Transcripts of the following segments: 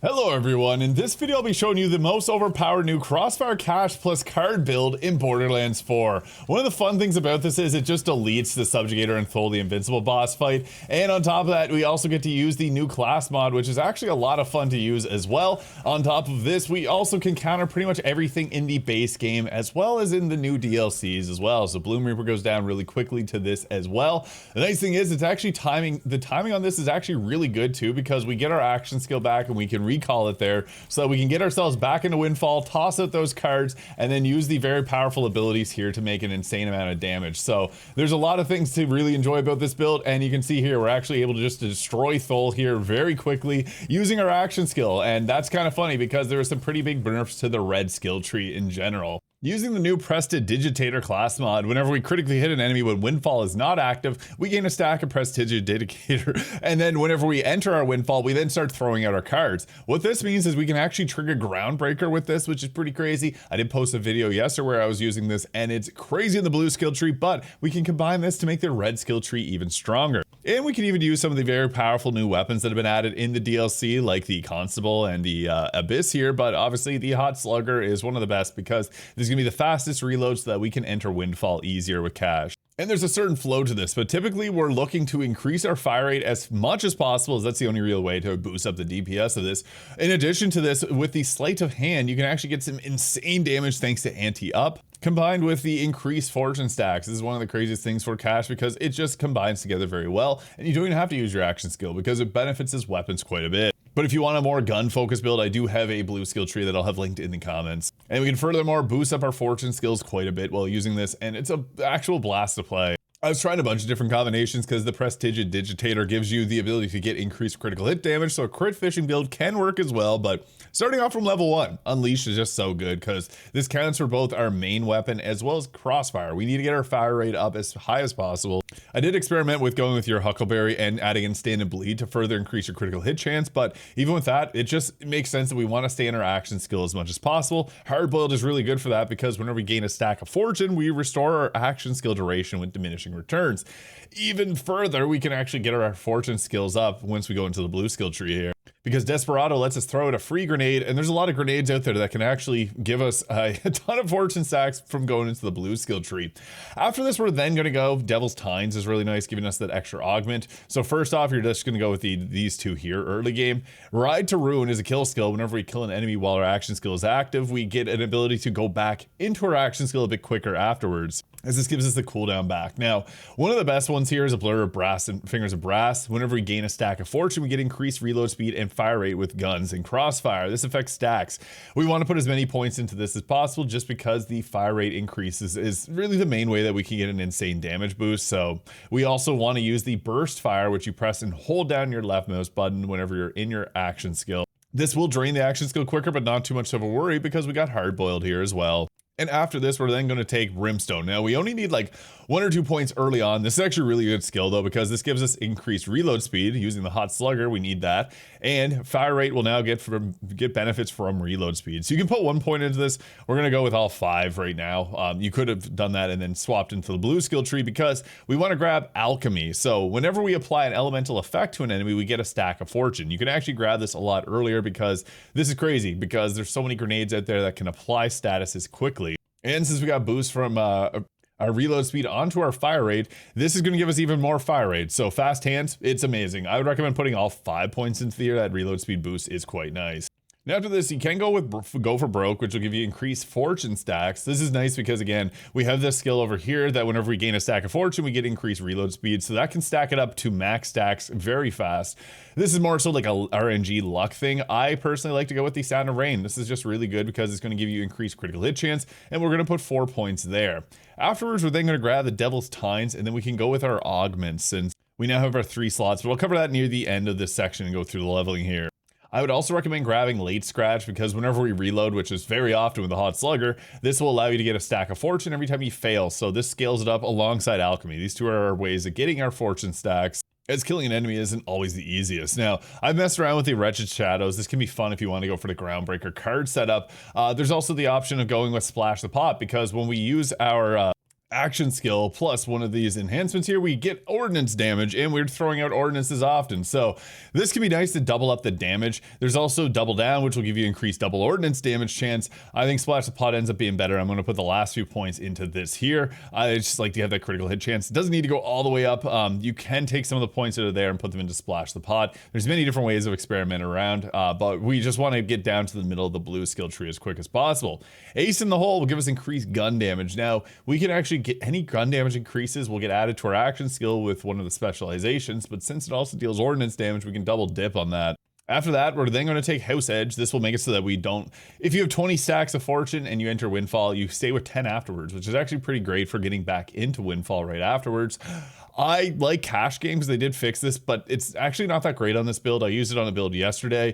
Hello everyone, in this video I'll be showing you the most overpowered new Crossfire Cash plus card build in Borderlands 4. One of the fun things about this is it just deletes the Subjugator and Thole the Invincible boss fight, and on top of that we also get to use the new class mod, which is actually a lot of fun to use as well. On top of this, we also can counter pretty much everything in the base game as well as in the new DLCs as well, so Bloom Reaper goes down really quickly to this as well. The nice thing is it's actually the timing on this is actually really good too, because we get our action skill back and we can recall it there so that we can get ourselves back into Windfall, toss out those cards, and then use the very powerful abilities here to make an insane amount of damage. So there's a lot of things to really enjoy about this build, and you can see here we're actually able to just destroy Thole here very quickly using our action skill, and that's kind of funny because there are some pretty big nerfs to the red skill tree in general. Using the new Prestidigitator class mod, whenever we critically hit an enemy when Windfall is not active, we gain a stack of Prestidigitator, and then whenever we enter our Windfall, we then start throwing out our cards. What this means is we can actually trigger Groundbreaker with this, which is pretty crazy. I did post a video yesterday where I was using this, and it's crazy in the blue skill tree, but we can combine this to make the red skill tree even stronger. And we can even use some of the very powerful new weapons that have been added in the DLC, like the Constable and the Abyss here, but obviously the Hot Slugger is one of the best because this is going to be the fastest reload so that we can enter Windfall easier with cash. And there's a certain flow to this, but typically we're looking to increase our fire rate as much as possible, as that's the only real way to boost up the DPS of this. In addition to this, with the Sleight of Hand, you can actually get some insane damage thanks to anti-up, combined with the increased fortune stacks. This is one of the craziest things for cash because it just combines together very well, and you don't even have to use your action skill because it benefits his weapons quite a bit. But if you want a more gun-focused build, I do have a blue skill tree that I'll have linked in the comments. And we can furthermore boost up our fortune skills quite a bit while using this, and it's an actual blast to play. I was trying a bunch of different combinations because the Prestidigitator gives you the ability to get increased critical hit damage, so a crit fishing build can work as well, but starting off from level 1, Unleash is just so good because this counts for both our main weapon as well as Crossfire. We need to get our fire rate up as high as possible. I did experiment with going with your Huckleberry and adding in Stand and Bleed to further increase your critical hit chance, but even with that, it just makes sense that we want to stay in our action skill as much as possible. Hard-boiled is really good for that because whenever we gain a stack of fortune, we restore our action skill duration with diminishing returns. Even further, we can actually get our fortune skills up once we go into the blue skill tree here, because Desperado lets us throw out a free grenade, and there's a lot of grenades out there that can actually give us a ton of fortune stacks from going into the blue skill tree. After this, we're then going to go Devil's Tines is really nice, giving us that extra augment. So first off, you're just going to go with these two here early game. Ride to Ruin is a kill skill. Whenever we kill an enemy while our action skill is active, we get an ability to go back into our action skill a bit quicker afterwards, as this gives us the cooldown back. Now, one of the best ones here is a Blur of Brass and Fingers of Brass. Whenever we gain a stack of fortune, we get increased reload speed and fire rate with guns and Crossfire. This affects stacks. We want to put as many points into this as possible just because the fire rate increases is really the main way that we can get an insane damage boost. So we also want to use the Burst Fire, which you press and hold down your left mouse button whenever you're in your action skill. This will drain the action skill quicker, but not too much of a worry because we got hard boiled here as well. And after this, we're then going to take Brimstone. Now, we only need like 1 or 2 points early on. This is actually a really good skill, though, because this gives us increased reload speed. Using the Hot Slugger, we need that. And fire rate will now get benefits from reload speed. So you can put 1 point into this. We're going to go with all 5 right now. You could have done that and then swapped into the blue skill tree because we want to grab Alchemy. So whenever we apply an elemental effect to an enemy, we get a stack of fortune. You can actually grab this a lot earlier because this is crazy because there's so many grenades out there that can apply statuses quickly. And since we got boost from our reload speed onto our fire rate, this is going to give us even more fire rate. So fast hands, it's amazing. I would recommend putting all 5 points into the air. That reload speed boost is quite nice. Now after this, you can go for Broke, which will give you increased fortune stacks. This is nice because, again, we have this skill over here that whenever we gain a stack of fortune, we get increased reload speed. So that can stack it up to max stacks very fast. This is more so like a RNG luck thing. I personally like to go with the Sound of Rain. This is just really good because it's going to give you increased critical hit chance, and we're going to put 4 points there. Afterwards, we're then going to grab the Devil's Tines, and then we can go with our augments since we now have our 3 slots, but we'll cover that near the end of this section and go through the leveling here. I would also recommend grabbing Late Scratch because whenever we reload, which is very often with the Hot Slugger, this will allow you to get a stack of fortune every time you fail. So this scales it up alongside Alchemy. These two are our ways of getting our fortune stacks, as killing an enemy isn't always the easiest. Now, I've messed around with the Wretched Shadows. This can be fun if you want to go for the Groundbreaker card setup. There's also the option of going with Splash the Pot because when we use our action skill plus one of these enhancements here, we get ordnance damage, and we're throwing out ordnances often. So this can be nice to double up the damage. There's also double down, which will give you increased double ordnance damage chance. I think Splash the Pot ends up being better. I'm going to put the last few points into this here. I just like to have that critical hit chance. It doesn't need to go all the way up. You can take some of the points that are there and put them into Splash the Pot. There's many different ways of experimenting around, but we just want to get down to the middle of the blue skill tree as quick as possible. Ace in the hole will give us increased gun damage. Now we can actually get any gun damage increases will get added to our action skill with one of the specializations, but since it also deals ordnance damage, we can double dip on that. After that, we're then going to take House Edge. This will make it so that we don't, if you have 20 stacks of fortune and you enter Windfall, you stay with 10 afterwards, which is actually pretty great for getting back into Windfall right afterwards. I like cash games. They did fix this, but it's actually not that great on this build. I used it on a build yesterday.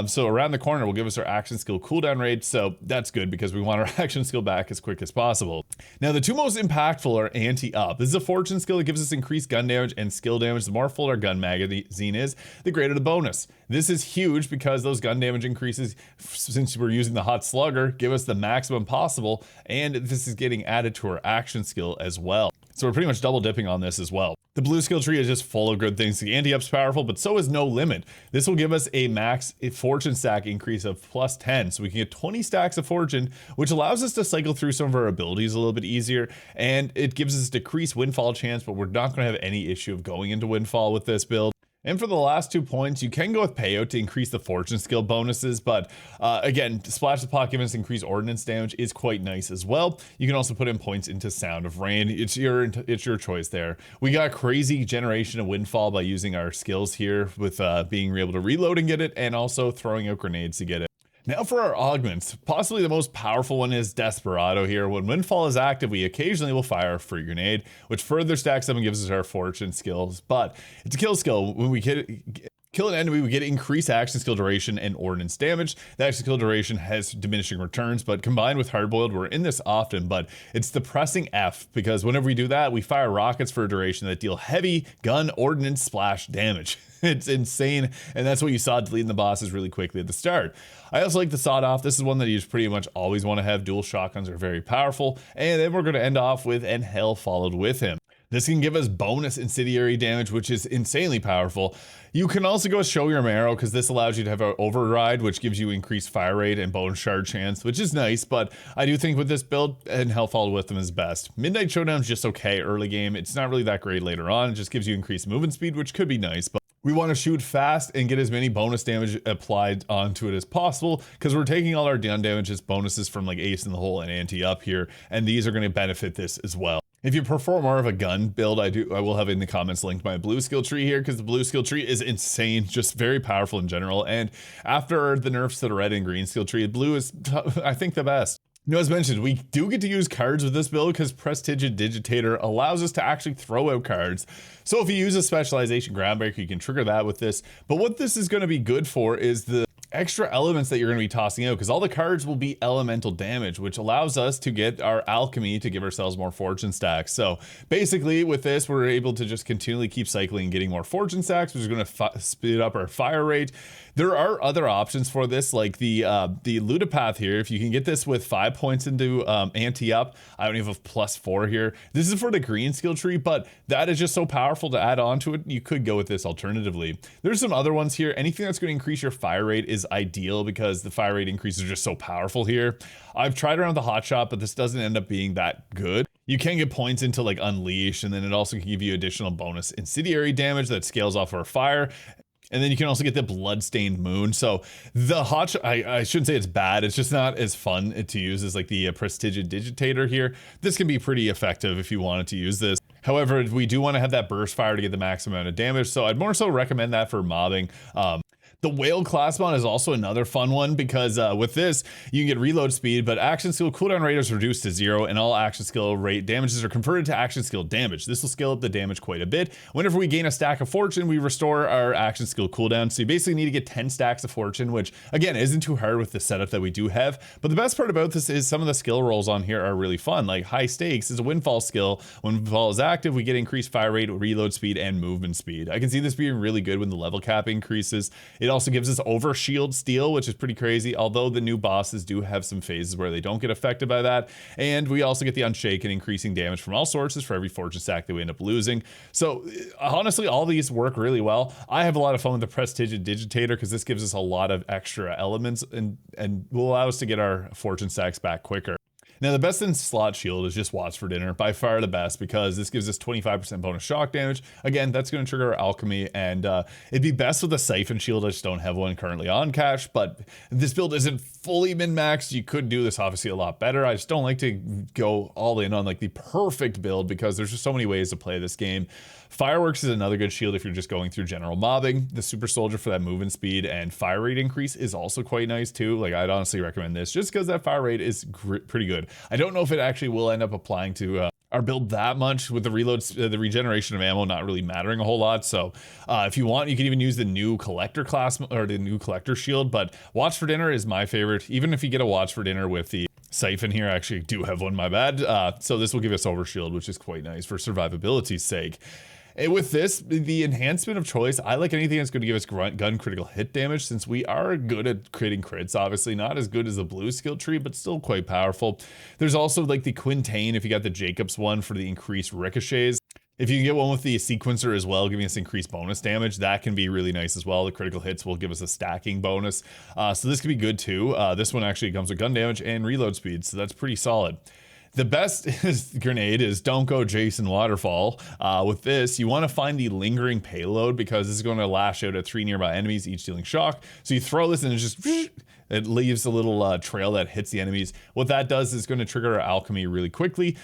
So around the corner will give us our action skill cooldown rate. So that's good because we want our action skill back as quick as possible. Now, the two most impactful are anti-up. This is a fortune skill that gives us increased gun damage and skill damage. The more full our gun magazine is, the greater the bonus. This is huge because those gun damage increases, since we're using the hot slugger, give us the maximum possible. And this is getting added to our action skill as well. So we're pretty much double dipping on this as well. The blue skill tree is just full of good things. The anti-up's powerful, but so is no limit. This will give us a max fortune stack increase of plus 10. So we can get 20 stacks of fortune, which allows us to cycle through some of our abilities a little bit easier. And it gives us decreased windfall chance, but we're not going to have any issue of going into windfall with this build. And for the last 2 points, you can go with payout to increase the fortune skill bonuses, but again, Splash the Pot giving us increased ordnance damage is quite nice as well. You can also put in points into Sound of Rain. It's your choice there. We got crazy generation of Windfall by using our skills here with being able to reload and get it, and also throwing out grenades to get it. Now for our augments, possibly the most powerful one is Desperado here. When Windfall is active, we occasionally will fire a free grenade, which further stacks up and gives us our fortune skills, but it's a kill skill. When we kill an enemy, we get increased action skill duration and ordnance damage. The action skill duration has diminishing returns, but combined with hardboiled, we're in this often, but it's the pressing F, because whenever we do that, we fire rockets for a duration that deal heavy gun ordnance splash damage. It's insane, and that's what you saw deleting the bosses really quickly at the start. I also like the sawed off. This is one that you just pretty much always want to have. Dual shotguns are very powerful, and then we're going to end off with "And Hell Followed With Him." This can give us bonus incendiary damage, which is insanely powerful. You can also go Show Your Marrow, because this allows you to have an override, which gives you increased fire rate and bonus shard chance, which is nice, but I do think with this build, "And Hell Followed With Them" is best. Midnight Showdown is just okay early game. It's not really that great later on. It just gives you increased movement speed, which could be nice, but we want to shoot fast and get as many bonus damage applied onto it as possible, because we're taking all our gun damage as bonuses from like Ace in the Hole and Anti-Up here, and these are going to benefit this as well. If you prefer more of a gun build, I will have in the comments linked my blue skill tree here, because the blue skill tree is insane, just very powerful in general. And after the nerfs to the red and green skill tree, blue is, I think, the best. Now, as mentioned, we do get to use cards with this build because Prestidigitator allows us to actually throw out cards. So if you use a specialization groundbreaker, you can trigger that with this. But what this is going to be good for is the extra elements that you're going to be tossing out, because all the cards will be elemental damage, which allows us to get our alchemy to give ourselves more fortune stacks. So basically with this, we're able to just continually keep cycling and getting more fortune stacks, which is going to speed up our fire rate. There are other options for this, like the Ludopath here. If you can get this with 5 points into anti-up, I don't even have +4 here. This is for the green skill tree, but that is just so powerful to add on to it. You could go with this alternatively. There's some other ones here. Anything that's going to increase your fire rate is ideal, because the fire rate increases are just so powerful here. I've tried around the hot shot, but this doesn't end up being that good. You can get points into like Unleash, and then it also can give you additional bonus incendiary damage that scales off our fire. And then you can also get the Bloodstained Moon. So the hot shot, I shouldn't say it's bad. It's just not as fun to use as like the Prestidigitator here. This can be pretty effective if you wanted to use this. However, we do want to have that burst fire to get the maximum amount of damage. So I'd more so recommend that for mobbing. The Whale class mod is also another fun one, because with this, you can get reload speed, but action skill cooldown rate is reduced to 0, and all action skill rate damages are converted to action skill damage. This will scale up the damage quite a bit. Whenever we gain a stack of fortune, we restore our action skill cooldown. So you basically need to get 10 stacks of fortune, which again, isn't too hard with the setup that we do have. But the best part about this is some of the skill rolls on here are really fun. Like High Stakes is a Windfall skill. When Windfall is active, we get increased fire rate, reload speed, and movement speed. I can see this being really good when the level cap increases. It also gives us over shield steal, which is pretty crazy, although the new bosses do have some phases where they don't get affected by that. And we also get the Unshaken, increasing damage from all sources for every fortune stack that we end up losing. So honestly, all these work really well. I have a lot of fun with the Prestidigitator because this gives us a lot of extra elements and will allow us to get our fortune stacks back quicker. Now, the best in slot shield is just Watch for Dinner, by far the best, because this gives us 25% bonus shock damage. Again, that's going to trigger our alchemy, and it'd be best with a siphon shield. I just don't have one currently on cache, but this build isn't fully min-maxed. You could do this obviously a lot better. I just don't like to go all in on like the perfect build because there's just so many ways to play this game. Fireworks is another good shield if you're just going through general mobbing. The Super Soldier for that movement speed and fire rate increase is also quite nice too. Like, I'd honestly recommend this just because that fire rate is pretty good. I don't know if it actually will end up applying to our build that much, with the reloads, the regeneration of ammo not really mattering a whole lot. So if you want, you can even use the new collector class or the new collector shield, but Watch for Dinner is my favorite. Even if you get a Watch for Dinner with the Siphon here, I actually do have one, my bad. So this will give us overshield, which is quite nice for survivability's sake. And with this, the enhancement of choice, I like anything that's going to give us gun critical hit damage, since we are good at creating crits, obviously. Not as good as the blue skill tree, but still quite powerful. There's also like the Quintain, if you got the Jacobs one, for the increased ricochets. If you can get one with the sequencer as well, giving us increased bonus damage, that can be really nice as well. The critical hits will give us a stacking bonus. So this could be good too. This one actually comes with gun damage and reload speed, so that's pretty solid. The best grenade is Don't Go Jason Waterfall. With this, you want to find the lingering payload because this is going to lash out at 3 nearby enemies, each dealing shock. So you throw this and it just, it leaves a little trail that hits the enemies. What that does is going to trigger our alchemy really quickly.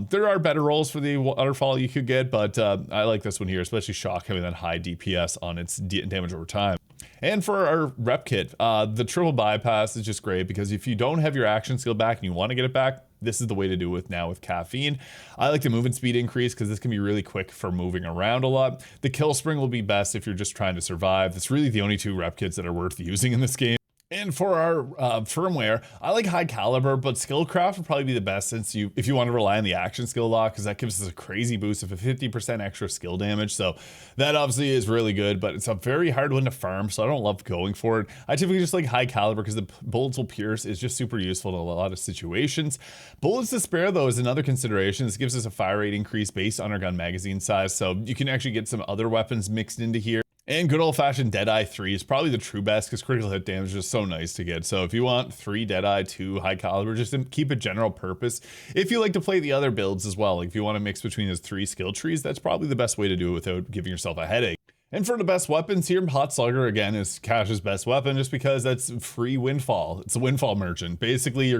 There are better rolls for the waterfall you could get, but I like this one here, especially shock having that high DPS on its damage over time. And for our Repkit, the triple bypass is just great because if you don't have your action skill back and you want to get it back, this is the way to do it now with caffeine. I like the movement speed increase because this can be really quick for moving around a lot. The kill spring will be best if you're just trying to survive. It's really the only 2 Repkits that are worth using in this game. And for our firmware, I like high caliber, but skillcraft would probably be the best since if you want to rely on the action skill lock, because that gives us a crazy boost of a 50% extra skill damage. So that obviously is really good, but it's a very hard one to farm, so I don't love going for it. I typically just like high caliber because the bullets will pierce is just super useful in a lot of situations. Bullets to spare though is another consideration. This gives us a fire rate increase based on our gun magazine size, so you can actually get some other weapons mixed into here. And good old-fashioned Deadeye 3 is probably the true best because critical hit damage is just so nice to get. So if you want 3 Deadeye, 2 high caliber, just to keep a general purpose. If you like to play the other builds as well, like if you want to mix between those 3 skill trees, that's probably the best way to do it without giving yourself a headache. And for the best weapons here, Hot Slugger again is Cash's best weapon just because that's free windfall. It's a windfall merchant. Basically,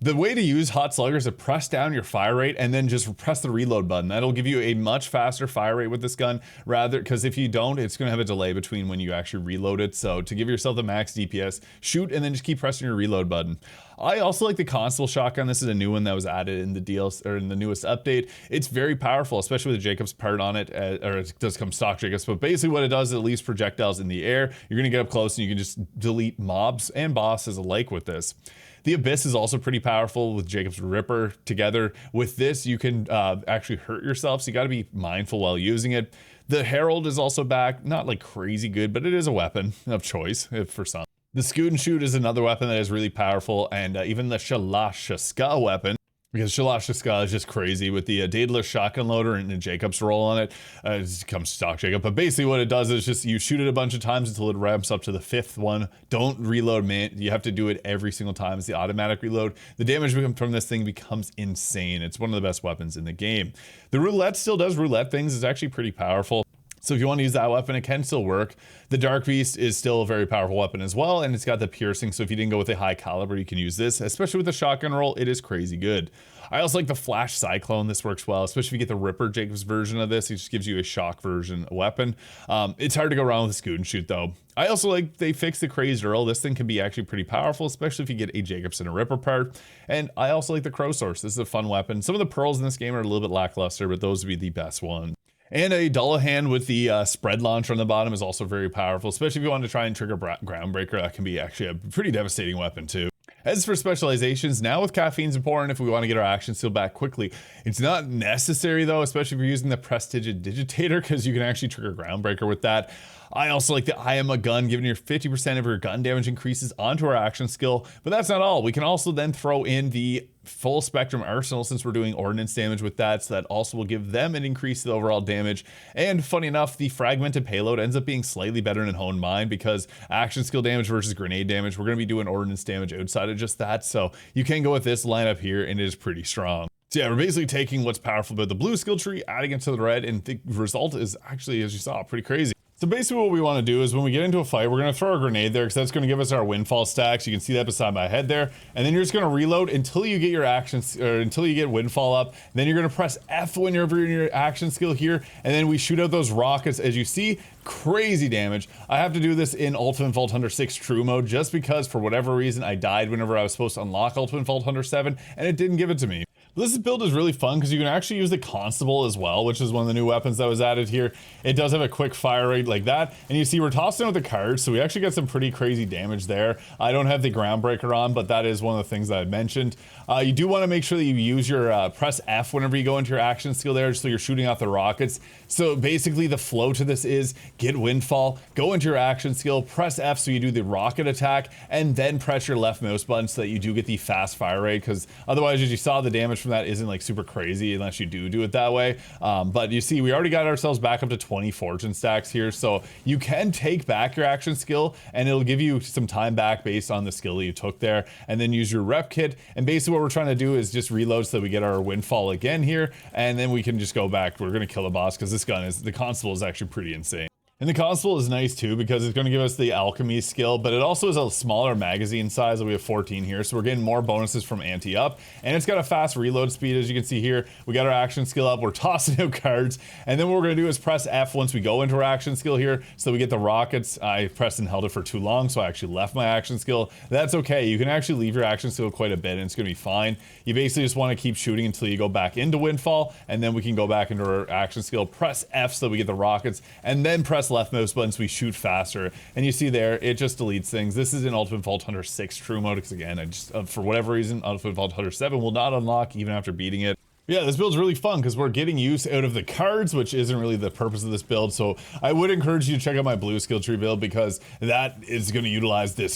the way to use Hot Slugger is to press down your fire rate and then just press the reload button. That'll give you a much faster fire rate with this gun, because if you don't, it's going to have a delay between when you actually reload it. So to give yourself the max DPS, shoot and then just keep pressing your reload button. I also like the Constable Shotgun. This is a new one that was added in the DLC or in the newest update. It's very powerful, especially with the Jacobs part on it, or it does come stock Jacobs, but basically what it does is it leaves projectiles in the air. You're gonna get up close and you can just delete mobs and bosses alike with this. The Abyss is also pretty powerful with Jacob's Ripper together. With this, you can actually hurt yourself, so you gotta be mindful while using it. The Herald is also back, not like crazy good, but it is a weapon of choice for some. The Scoot and Shoot is another weapon that is really powerful, and even the Shalashaska weapon, because Shalashaska is just crazy with the Daedalus shotgun loader and the Jacob's roll on it. It comes stock Jacob, but basically what it does is just you shoot it a bunch of times until it ramps up to the 5th one. Don't reload, man. You have to do it every single time. It's the automatic reload. The damage from this thing becomes insane. It's one of the best weapons in the game. The Roulette still does roulette things. It's actually pretty powerful. So if you want to use that weapon, it can still work. The Dark Beast is still a very powerful weapon as well, and it's got the piercing, so if you didn't go with a high caliber, you can use this. Especially with the shotgun roll, it is crazy good. I also like the Flash Cyclone. This works well, especially if you get the Ripper Jacobs version of this. It just gives you a shock version weapon. It's hard to go around with a Scoot and Shoot though. I also like they fixed the Crazed Earl. This thing can be actually pretty powerful, especially if you get a Jacobs and a Ripper part. And I also like the Crow Source. This is a fun weapon. Some of the pearls in this game are a little bit lackluster, but those would be the best ones. And a Dullahan with the spread launcher on the bottom is also very powerful, especially if you want to try and trigger Groundbreaker. That can be actually a pretty devastating weapon too. As for specializations, now with caffeine's important if we want to get our action skill back quickly. It's not necessary though, especially if you're using the Prestidigitator, because you can actually trigger Groundbreaker with that. I also like the I am a gun, giving your 50% of your gun damage increases onto our action skill. But that's not all. We can also then throw in the full spectrum arsenal since we're doing ordnance damage with that, so that also will give them an increase to the overall damage. And funny enough, the fragmented payload ends up being slightly better than honed mine, because action skill damage versus grenade damage, we're going to be doing ordnance damage outside of just that, so you can go with this lineup here and it is pretty strong. So yeah, we're basically taking what's powerful about the blue skill tree, adding it to the red, and the result is actually, as you saw, pretty crazy. So basically what we want to do is when we get into a fight, we're going to throw a grenade there, because that's going to give us our windfall stacks. You can see that beside my head there. And then you're just going to reload until you get your actions, or until you get windfall up. Then you're going to press F whenever you're in your action skill here. And then we shoot out those rockets. As you see, crazy damage. I have to do this in Ultimate Vault Hunter 6 True Mode, just because for whatever reason I died whenever I was supposed to unlock Ultimate Vault Hunter 7, and it didn't give it to me. This build is really fun because you can actually use the constable as well, which is one of the new weapons that was added here. It does have a quick fire rate like that. And you see we're tossing with the cards, so we actually get some pretty crazy damage there. I don't have the groundbreaker on, but that is one of the things that I mentioned. You do want to make sure that you use your press F whenever you go into your action skill there, so you're shooting off the rockets. So basically the flow to this is get windfall, go into your action skill, press F so you do the rocket attack, and then press your left mouse button so that you do get the fast fire rate, because otherwise, as you saw, the damage from that isn't like super crazy unless you do it that way. But you see we already got ourselves back up to 20 fortune stacks here, so you can take back your action skill and it'll give you some time back based on the skill that you took there, and then use your Repkit. And basically what we're trying to do is just reload so that we get our windfall again here, and then we can just go back. We're going to kill the boss, because this gun is, the constable is actually pretty insane. And the constable is nice too, because it's going to give us the alchemy skill, but it also is a smaller magazine size. We have 14 here, so we're getting more bonuses from anti-up, and it's got a fast reload speed. As you can see here, we got our action skill up, we're tossing out cards, and then what we're going to do is press F once we go into our action skill here, so we get the rockets. I pressed and held it for too long, so I actually left my action skill. That's okay. You can actually leave your action skill quite a bit, and it's going to be fine. You basically just want to keep shooting until you go back into windfall, and then we can go back into our action skill, press F so that we get the rockets, and then press left mouse button so we shoot faster. And you see there, it just deletes things. This is in Ultimate Vault Hunter 6 True Mode, because again, I just for whatever reason, Ultimate Vault Hunter 7 will not unlock even after beating it. Yeah, this build's really fun because we're getting use out of the cards, which isn't really the purpose of this build. So I would encourage you to check out my blue skill tree build, because that is going to utilize the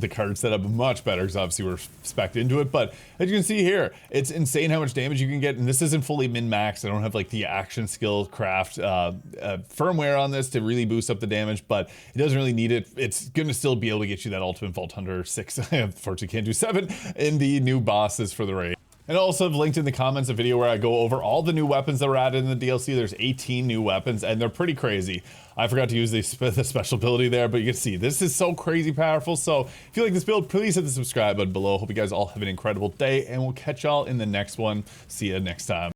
card setup much better, because obviously we're spec'd into it. But as you can see here, it's insane how much damage you can get, and this isn't fully min-maxed. I don't have like the action skill craft firmware on this to really boost up the damage, but it doesn't really need it. It's going to still be able to get you that Ultimate Vault Hunter 6, unfortunately can't do 7, in the new bosses for the raid. And also I've linked in the comments a video where I go over all the new weapons that were added in the DLC. There's 18 new weapons, and they're pretty crazy. I forgot to use the special ability there, but you can see this is so crazy powerful. So if you like this build, please hit the subscribe button below. Hope you guys all have an incredible day, and we'll catch y'all in the next one. See you next time.